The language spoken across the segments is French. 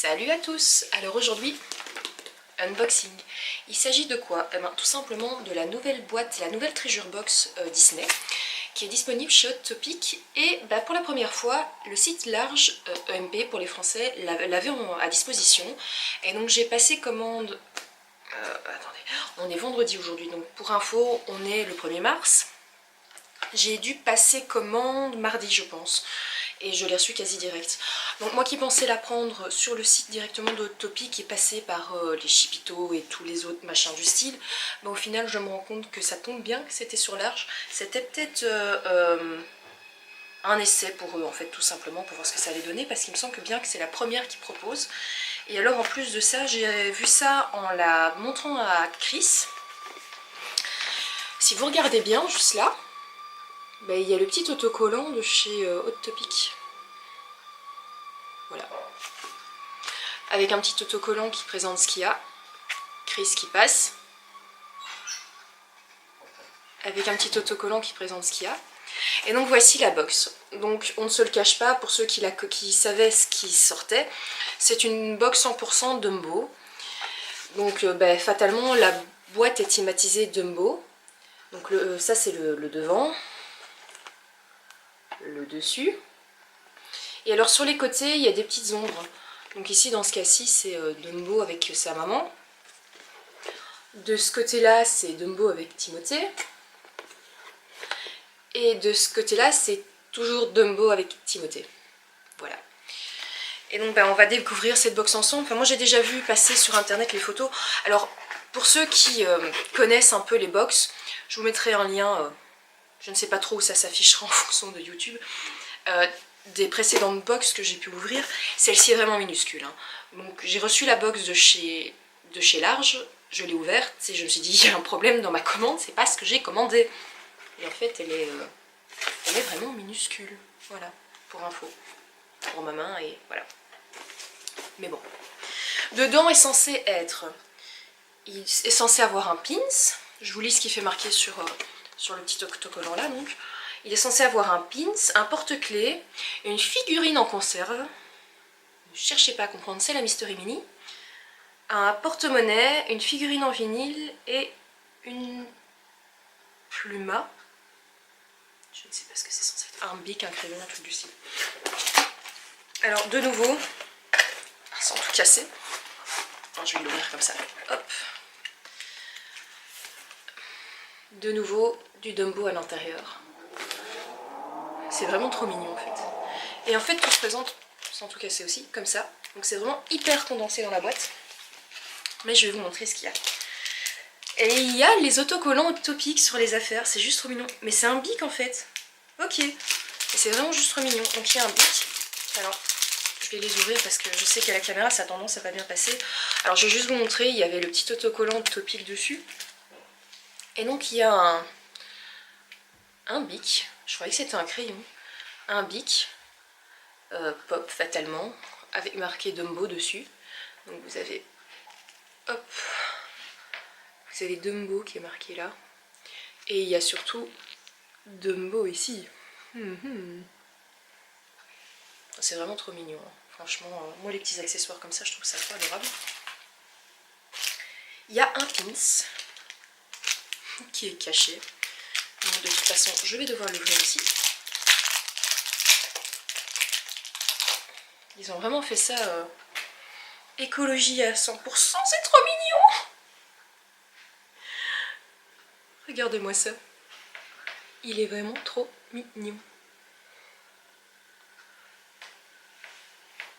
Salut à tous. Alors aujourd'hui, unboxing. Il s'agit de quoi? Tout simplement de la nouvelle boîte, la nouvelle Treasure Box Disney, qui est disponible chez Hot Topic. Et pour la première fois, le site large EMP pour les Français l'avait à disposition. Et donc j'ai passé commande... attendez, on est vendredi aujourd'hui, donc pour info, on est le 1er mars. J'ai dû passer commande mardi, je pense. Et je l'ai reçu quasi direct. Donc moi qui pensais la prendre sur le site directement de Hot Topic et passer par les Chipito et tous les autres machins du style, au final je me rends compte que ça tombe bien que c'était sur large. C'était peut-être un essai pour eux en fait, tout simplement pour voir ce que ça allait donner, parce qu'il me semble que bien que c'est la première qu'ils proposent. Et alors en plus de ça, j'ai vu ça en la montrant à Chris. Si vous regardez bien juste là, il y a le petit autocollant de chez Hot Topic. Voilà. Avec un petit autocollant qui présente ce qu'il y a. Chris qui passe. Avec un petit autocollant qui présente ce qu'il y a. Et donc voici la box. Donc on ne se le cache pas, pour ceux qui savaient ce qui sortait, c'est une box 100% Dumbo. Donc fatalement la boîte est thématisée Dumbo. Donc ça c'est le devant. Le dessus. Et alors sur les côtés il y a des petites ombres. Donc ici dans ce cas-ci c'est Dumbo avec sa maman. De ce côté-là c'est Dumbo avec Timothée. Et de ce côté-là c'est toujours Dumbo avec Timothée. Voilà. Et donc on va découvrir cette box ensemble. Enfin, moi j'ai déjà vu passer sur internet les photos. Alors pour ceux qui connaissent un peu les box, je vous mettrai un lien, je ne sais pas trop où ça s'affichera en fonction de YouTube, des précédentes box que j'ai pu ouvrir. Celle-ci est vraiment minuscule. Hein. Donc j'ai reçu la box de chez Large, je l'ai ouverte et je me suis dit il y a un problème dans ma commande, c'est pas ce que j'ai commandé. Et en fait elle est vraiment minuscule. Voilà, pour info. Pour ma main et voilà. Mais bon. Dedans est censé être... Il est censé avoir un pins. Je vous lis ce qui fait marquer sur le petit autocollant là donc. Il est censé avoir un pins, un porte-clés, une figurine en conserve. Ne cherchez pas à comprendre, c'est la Mystery Mini. Un porte-monnaie, une figurine en vinyle et une pluma. Je ne sais pas ce que c'est censé être. Un bic, un crayon, un truc du style. Alors de nouveau, sans tout casser. Alors, je vais l'ouvrir comme ça. Hop. De nouveau, du Dumbo à l'intérieur. C'est vraiment trop mignon en fait. Et en fait, tout se présente, sans tout casser aussi, comme ça. Donc c'est vraiment hyper condensé dans la boîte. Mais je vais vous montrer ce qu'il y a. Et il y a les autocollants Hot Topic sur les affaires. C'est juste trop mignon. Mais c'est un bic en fait. Ok. Et c'est vraiment juste trop mignon. Donc il y a un bic. Alors, je vais les ouvrir parce que je sais qu'à la caméra, ça a tendance à pas bien passer. Alors je vais juste vous montrer. Il y avait le petit autocollant Hot Topic dessus. Et donc il y a un bic. Je croyais que c'était un crayon. Un bic. Pop fatalement. Avec marqué Dumbo dessus. Donc vous avez... Hop. Vous avez Dumbo qui est marqué là. Et il y a surtout Dumbo ici. C'est vraiment trop mignon. Hein. Franchement, moi les petits accessoires comme ça, je trouve ça trop adorable. Il y a un pins qui est caché. Donc de toute façon, je vais devoir l'ouvrir aussi. Ils ont vraiment fait ça écologie à 100%, c'est trop mignon! Regardez-moi ça. Il est vraiment trop mignon.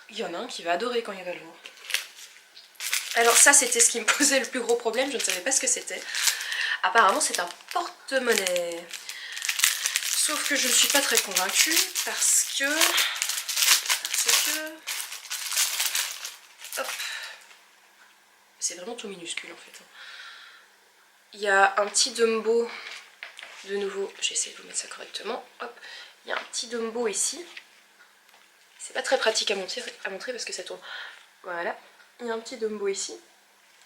Il y en a un qui va adorer quand il va le voir. Alors ça, c'était ce qui me posait le plus gros problème, je ne savais pas ce que c'était. Apparemment, c'est un porte-monnaie. Sauf que je ne suis pas très convaincue parce que... Hop. C'est vraiment tout minuscule en fait. Il y a un petit Dumbo, de nouveau, j'essaie de vous mettre ça correctement. Hop. Il y a un petit Dumbo ici. C'est pas très pratique à montrer parce que ça tourne. Voilà. Il y a un petit Dumbo ici.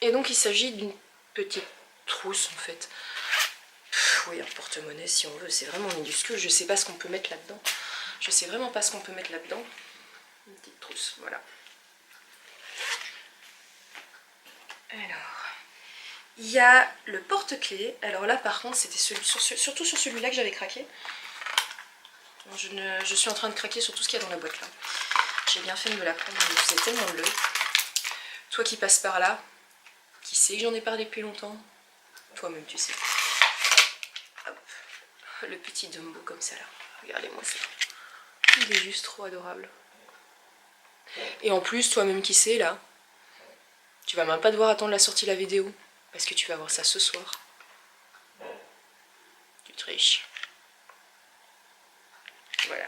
Et donc il s'agit d'une petite trousse en fait. Oui, un porte-monnaie si on veut, c'est vraiment minuscule. Je sais pas ce qu'on peut mettre là-dedans. Je sais vraiment pas ce qu'on peut mettre là-dedans. Une petite trousse, voilà. Alors, il y a le porte-clés. Alors là par contre c'était surtout sur celui-là que j'avais craqué. Je suis en train de craquer sur tout ce qu'il y a dans la boîte là. J'ai bien fait de me la prendre, je me faisais tellement de l'œil. Toi qui passes par là, qui sait que j'en ai parlé depuis longtemps, toi-même tu sais. Hop. Le petit Dumbo comme ça là, regardez-moi ça. Il est juste trop adorable. Et en plus, toi-même qui sais là, tu vas même pas devoir attendre la sortie de la vidéo, parce que tu vas voir ça ce soir. Tu triches. Voilà.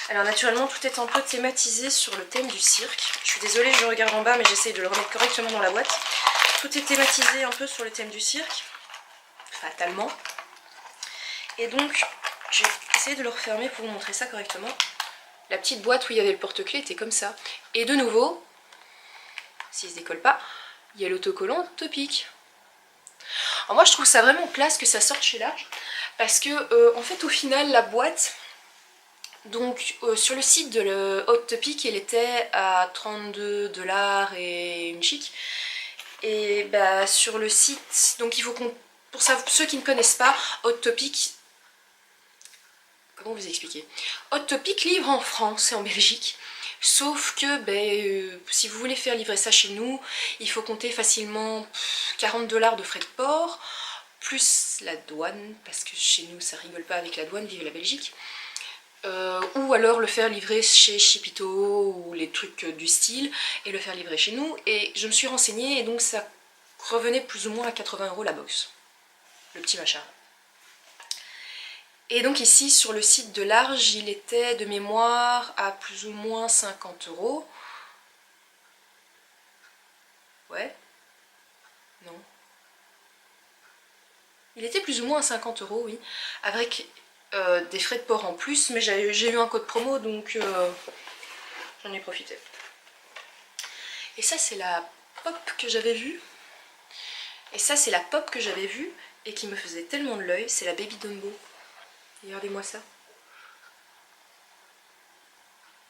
Alors naturellement tout est un peu thématisé sur le thème du cirque. Je suis désolée, je regarde en bas mais j'essaye de le remettre correctement dans la boîte. Tout est thématisé un peu sur le thème du cirque, fatalement. Et donc j'ai essayé de le refermer pour vous montrer ça correctement. La petite boîte où il y avait le porte-clés était comme ça. Et de nouveau, s'il se décolle pas, il y a l'autocollant Topic. Alors moi je trouve ça vraiment classe que ça sorte chez Large, parce que en fait au final la boîte, donc sur le site de Hot Topic elle était à 32 $ et une chic, et bah sur le site, donc il faut qu'on, pour ceux qui ne connaissent pas, Hot Topic, comment vous expliquer, Hot Topic livre en France et en Belgique. Sauf que si vous voulez faire livrer ça chez nous, il faut compter facilement 40 $ de frais de port, plus la douane, parce que chez nous ça rigole pas avec la douane, vive la Belgique. Ou alors le faire livrer chez Chipito ou les trucs du style, et le faire livrer chez nous. Et je me suis renseignée et donc ça revenait plus ou moins à 80 € la box, le petit machin. Et donc ici sur le site de Large, il était de mémoire à plus ou moins 50 €. Ouais. Non. Il était plus ou moins à 50 €, oui. Avec des frais de port en plus, mais j'ai eu un code promo donc j'en ai profité. Et ça c'est la pop que j'avais vue. Et ça c'est la pop que j'avais vue et qui me faisait tellement de l'œil, c'est la Baby Dumbo. Regardez-moi ça.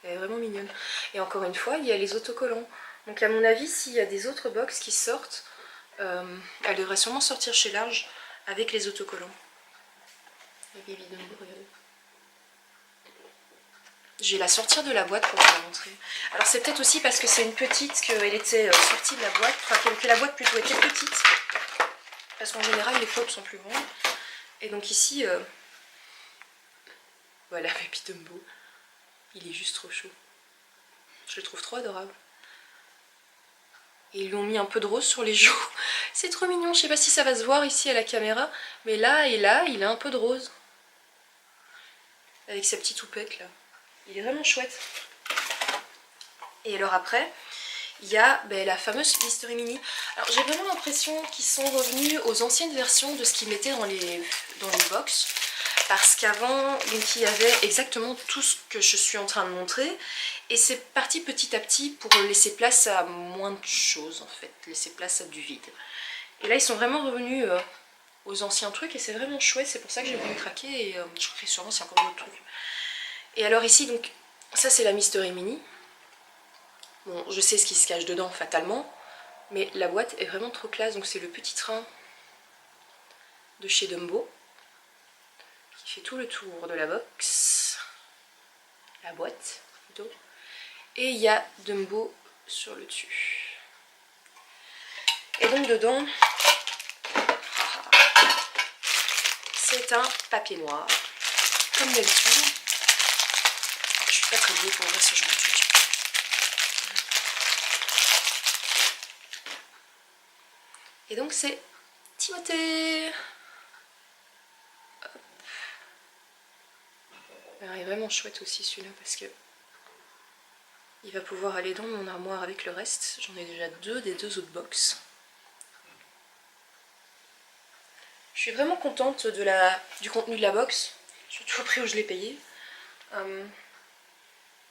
Elle est vraiment mignonne. Et encore une fois, il y a les autocollants. Donc à mon avis, s'il y a des autres box qui sortent, elle devrait sûrement sortir chez Large avec les autocollants. La Baby Dumbo, regardez. Je vais la sortir de la boîte pour vous la montrer. Alors c'est peut-être aussi parce que c'est une petite qu'elle était sortie de la boîte, enfin que la boîte plutôt était petite. Parce qu'en général les pops sont plus grandes. Et donc ici, voilà, Baby Dumbo. Il est juste trop chaud. Je le trouve trop adorable. Et ils lui ont mis un peu de rose sur les joues. C'est trop mignon, je sais pas si ça va se voir ici à la caméra, mais là et là, il a un peu de rose. Avec sa petite houppette là. Il est vraiment chouette. Et alors après, il y a la fameuse Mystery Mini. Alors j'ai vraiment l'impression qu'ils sont revenus aux anciennes versions de ce qu'ils mettaient dans les box. Parce qu'avant, donc il y avait exactement tout ce que je suis en train de montrer. Et c'est parti petit à petit pour laisser place à moins de choses en fait. Laisser place à du vide. Et là ils sont vraiment revenus aux anciens trucs et c'est vraiment chouette. C'est pour ça que j'ai voulu craquer et je craquerai sûrement s'il y a encore d'autres trucs. Et alors ici, donc, ça c'est la Mystery Mini. Bon, je sais ce qui se cache dedans fatalement. Mais la boîte est vraiment trop classe. Donc c'est le petit train de chez Dumbo. Qui fait tout le tour de la box. La boîte plutôt. Et il y a Dumbo sur le dessus. Et donc dedans, c'est un papier noir. Comme d'habitude. Je suis pas très douée pour ouvrir ce genre de truc. Et donc c'est Timothée. Hop. Alors, il est vraiment chouette aussi celui-là parce que il va pouvoir aller dans mon armoire avec le reste. J'en ai déjà deux des deux autres box. Je suis vraiment contente du contenu de la box, surtout au prix où je l'ai payé.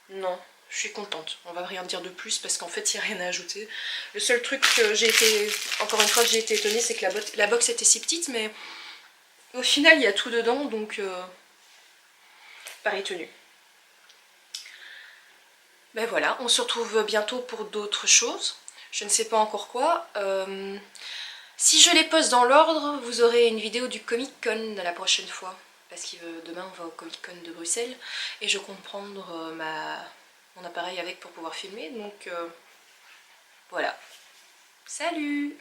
Non, je suis contente. On va rien dire de plus parce qu'en fait il n'y a rien à ajouter. Le seul truc que j'ai été, encore une fois que j'ai été étonnée, c'est que la box était si petite, mais au final il y a tout dedans, donc pareil tenu. Ben voilà, on se retrouve bientôt pour d'autres choses. je ne sais pas encore quoi. Si je les poste dans l'ordre, vous aurez une vidéo du Comic Con la prochaine fois. Parce que demain on va au Comic Con de Bruxelles et je compte prendre mon appareil avec pour pouvoir filmer. Donc voilà. Salut!